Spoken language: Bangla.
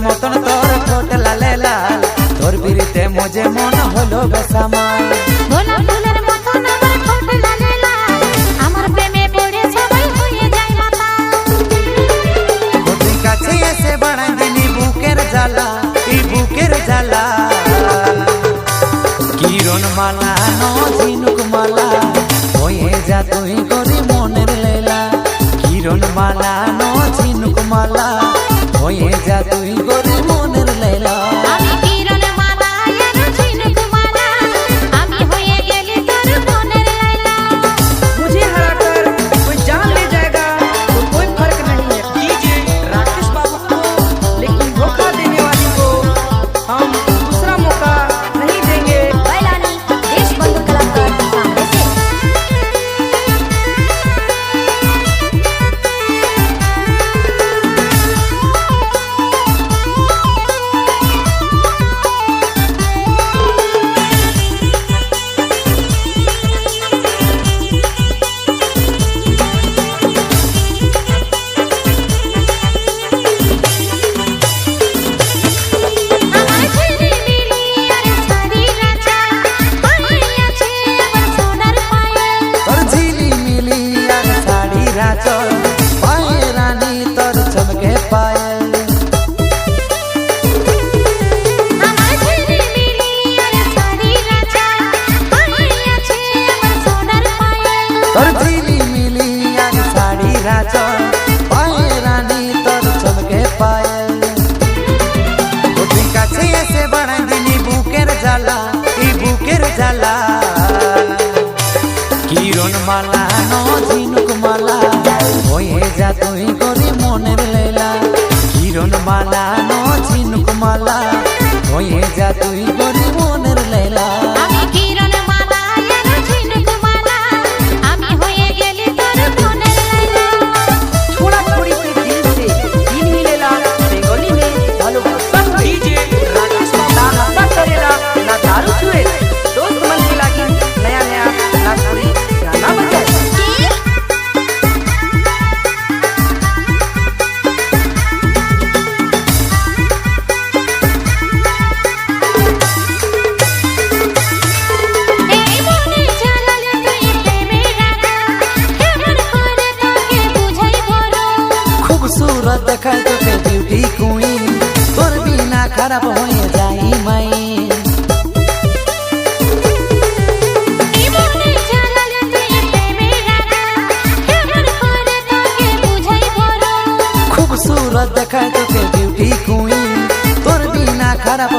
মতন তোর ঠোঁট লালে লাল, তোর বিরিতে মজে মন হলো বেসামাল। গোলাপ ফুলের মতন আমার ঠোঁট লালে লাল, আমার প্রেমে পড়ে সবাই হয়ে যায় মাতাল। তুই কাছে এসে বাড়াই দিলি বুকের জ্বালা, এই বুকের জ্বালা। কিরণ মালা নো ঝিনুক মালা, হয়ে যা তুই করি মনের লেলা। কিরণ মালা নো ঝিনুক মালা, হয়ে যা তুই করি মনের লেলা। আমি কিরণ মালা আর ঝিনুক মালা, আমি হয়ে গেলি তোর মনের লাইলা। मुझे हरा कर कोई जान ले जाएगा तो कोई फर्क नहीं है। कीजिए राकेश बाबू को, लेकिन धोखा देने वाली को हम दूसरा मौका नहीं देंगे। बैलानी देश बंधु कलाकार सामने से আমার ঝিলিমিলি আর সারি রাজা, হয়ে আছে আমার সোনার পায়েল। তোর ঝিলিমিলি আর শাড়ি রাচল, পায়ে রানী তোর চমকে পায়েল। আমার ঝিলিমিলি আর সারি রাজা, হয়ে আছে আমার সোনার পায়েল। তোর ঝিলিমিলি আর শাড়ি রাচল, পায়ে রানী তোর চমকে পায়েল। তুই কাছে এসে বাড়াই দিলি বুকের জ্বালা, এই বুকের জ্বালা। কিরণ মালা নো ঝিনুক মালা, হয়ে যা তুই করি মনের লেলা। কিরণ মালা নো ঝিনুক মালা, হয়ে যা তুই করি মনের লেলা। আমি কিরণ মালা আর ঝিনুক মালা, আমি হয়ে গেলি তোর মনের লাইলা। छोड़ा छोड़ी से दिल से दिल ही लेला, बेगली में भालोबासा हुए। कीजिए राकेश बाबू ना नशा करेला ना दारू छुए, दोस्त मन के लागी नया नया ना कोई गाना बजाए। এই মনে জ্বালালে তুই প্রেমের রাগা, কেমন করে তোকে বুঝাই বড়। खूबसूरत দেখায় তোকে বিউটি কুইন, তোর বিনা খারাপ হয়ে যাই মাইন। এই মনে জ্বালালে তুই প্রেমের রাগা, কেমন করে তোকে বুঝাই বড়। खूबसूरत দেখায় তোকে বিউটি কুইন, তোর বিনা খারাপ